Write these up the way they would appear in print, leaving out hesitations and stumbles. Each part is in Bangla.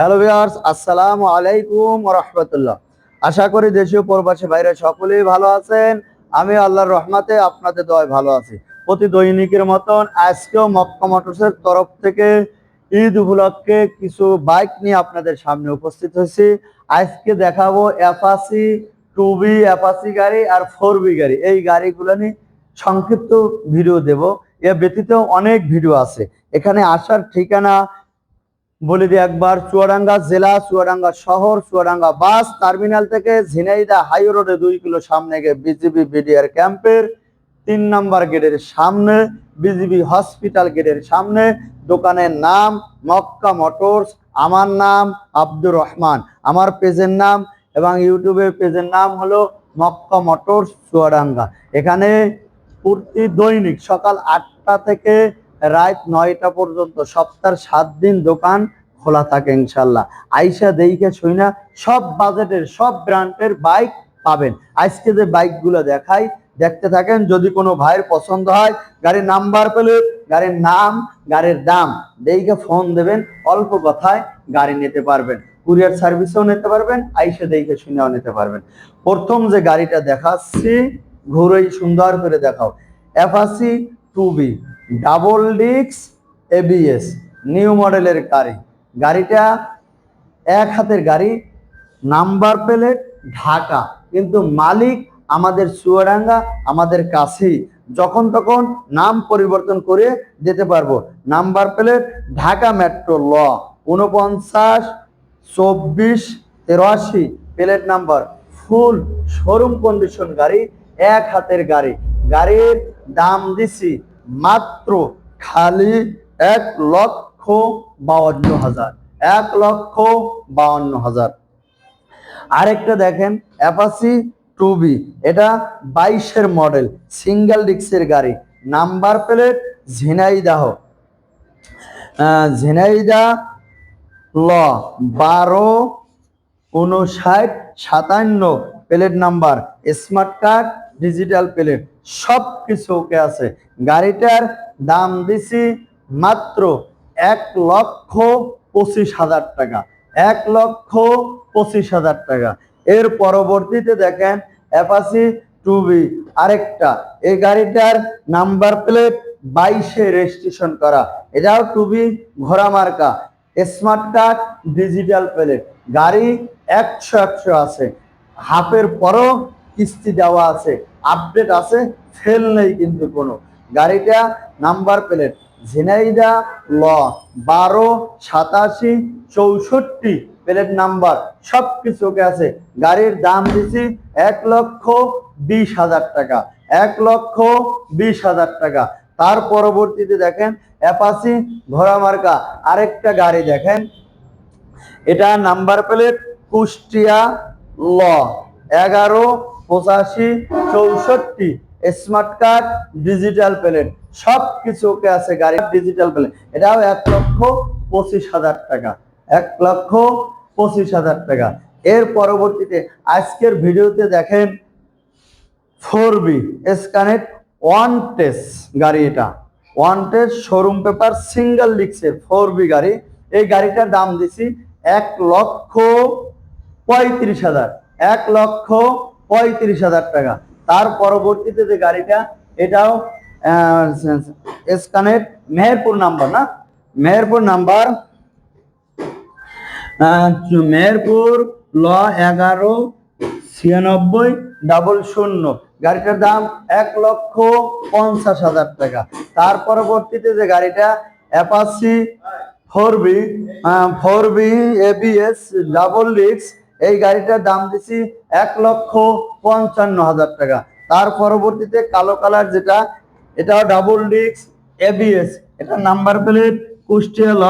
হ্যালো ভিউয়ার্স, আসসালামু আলাইকুম ওয়া রাহমাতুল্লাহ। আশা করি দেশীয় প্রবাসী ভাইরা সকলেই ভালো আছেন। আমি আল্লাহর রহমতে আপনাদের দোয়ায় ভালো আছি। প্রতি দৈনিকের মতন আজকেও মক্কা মোটরসের তরফ থেকে ঈদ উপলক্ষে কিছু বাইক নিয়ে আপনাদের সামনে উপস্থিত হয়েছি। আজকে দেখাবো অ্যাপাচি 2B অ্যাপাচি গাড়ি আর 4B গাড়ি। এই গাড়িগুলো নিয়ে সংক্ষিপ্ত ভিডিও দেব। এর ব্যতীত অনেক ভিডিও আছে। এখানে আসার ঠিকানা বলে দিই একবার, চুয়াডাঙ্গা জেলা, চুয়াডাঙ্গা শহর, চুয়াডাঙ্গা বাস টার্মিনাল থেকে ঝিনাইদহ হাই রোডে 2 কিলো সামনে গিয়ে বিজিবি বিডিআর ক্যাম্পের 3 নাম্বার গেটের সামনে, বিজিবি হসপিটাল গেটের সামনে। দোকানের নাম মক্কা মোটরস। আমার নাম আব্দুর রহমান। আমার পেজের নাম এবং ইউটিউবের পেজের নাম হলো মক্কা মোটরস চুয়াডাঙ্গা। এখানে প্রতি দৈনিক সকাল 8টা থেকে রাত 9টা পর্যন্ত সপ্তাহের 7 দিন দোকান খোলা থাকে ইনশাল্লাহ। আইসা দেইখে শুইনা সব বাজেটের সব ব্র্যান্ডের বাইক পাবেন। আজকে যে বাইকগুলো দেখাই, দেখতে থাকেন। যদি কোনো ভাইয়ের পছন্দ হয়, গাড়ির নাম্বার প্লেট, গাড়ির নাম, গাড়ির দাম দেইখে ফোন দেবেন। অল্প কথায় গাড়ি নিতে পারবেন। কুরিয়ার সার্ভিসও নিতে পারবেন, আইসা দেইখে শুনেও নিতে পারবেন। প্রথম যে গাড়িটা দেখাচ্ছি, ঘুরেই সুন্দর করে দেখাও। Apache 2B double disc ABS new মডেলের গাড়ি। গাড়িটা এক হাতের গাড়ি, নাম্বার প্লেট ঢাকা, কিন্তু মালিক আমাদের চুয়াডাঙ্গা, আমাদের কাছেই। যখন তখন নাম পরিবর্তন করে দিতে পারবো। নাম্বার প্লেট ঢাকা মেট্রো ল 492483 প্লেট নাম্বার। ফুল শোরুম কন্ডিশন গাড়ি, এক হাতের গাড়ি। গাড়ির দাম দিছি মাত্র খালি 1,52,000। 1,52,000। আরেকটা দেখেন অ্যাপাচি 2B, এটা 22-এর মডেল, সিঙ্গেল ডিস্কের গাড়ি। নাম্বার প্লেট ঝিনাইদহ ল 125957 plate number. Smart card, digital plate, সব কিছু ওকে আছে। গাড়িটার দাম দিছি মাত্র 1,25,000 টাকা। 1,25,000 টাকা। এর পরবর্তীতে দেখেন অ্যাপাচি 2B আরেকটা। এই গাড়িটার নাম্বার প্লেট 22-এ রেজিস্ট্রেশন করা। এটাও 2B ঘোড়া মার্কা, স্মার্ট কার্ড, ডিজিটাল প্লেট। গাড়ি 100 আছে। হাফের পরও কিস্তি দেওয়া আছে, আপডেট আছে, ফেল নেই কিন্তু কোনো। গাড়িটা নাম্বার প্লেট ঝিনাইদহ ল 128764 প্লেট নাম্বার, সব কিছুকে আছে। গাড়ির দাম দিছি 1,20,000 টাকা। 1,20,000 টাকা। তার পরবর্তীতে দেখেন অ্যাপাচি ঘোড়া মার্কা আরেকটা গাড়ি দেখেন। এটা নাম্বার প্লেট কুষ্টিয়া ল 118564 স্মার্ট কার্ড, ডিজিটাল প্লেট, সব কিছু ওকে আছে। গাড়ি ডিজিটাল প্লেট। এটাও 1,25,000 টাকা। 1,25,000 টাকা। এর পরবর্তীতে আজকের ভিডিওতে দেখেন 4B স্কানেট ওয়ান টেস্ট গাড়ি। এটা one test showroom paper single ডিস্কের 4B গাড়ি। এই গাড়িটার দাম দিছি 1,35,000। 1,35,000 টাকা। তার পরবর্তীতে যে গাড়িটা, এটাও স্কানেট মেহেরপুর নাম্বার, না মেহেরপুর নাম্বার, মেহেরপুর ল 119600। গাড়িটার দাম 1,50,000 টাকা। তার পরবর্তীতে যে গাড়িটা Apache 4B ABS double disc, এই গাড়িটার দাম দিছি 1,55,000 টাকা। তার পরবর্তীতে কালো কালার যেটা, এটাও ডাবল ডিস্ক এবিএস, এটা নাম্বার প্লেট কুষ্টিয়া ল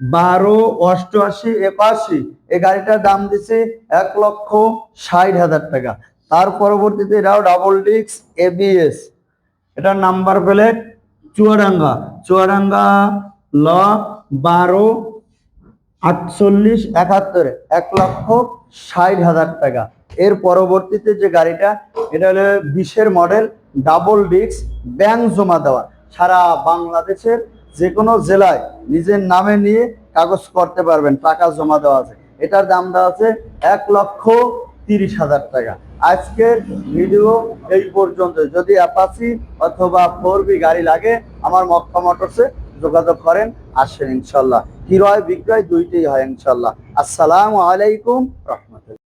128881। এই গাড়িটার দাম দিছে 1,60,000 টাকা। তার পরবর্তীতে এটাও ডাবল ডিস্ক এবিএস, এটা নাম্বার প্লেট চুয়াডাঙ্গা ল 124871, 1,60,000 টাকা। এর পরবর্তীতে যে গাড়িটা, এটা হলো 20-এর মডেল, ডাবল ডিস্ক, ব্যাংক জমা দেওয়া, সারা বাংলাদেশের যে কোনো জেলায় নিজের নামে নিয়ে কাগজ করতে পারবেন, টাকা জমা দেওয়া আছে। এটার দাম দেওয়া আছে 1,30,000 টাকা। আজকের ভিডিও এই পর্যন্ত। যদি অ্যাপাচি অথবা 4B গাড়ি লাগে আমার মক্কা মোটরসে যোগাযোগ করেন, আসেন ইনশাল্লাহ। ক্রয় বিক্রয় দুইটাই হয় ইনশাল্লাহ। আসসালামু আলাইকুম রহমতুল্লাহ।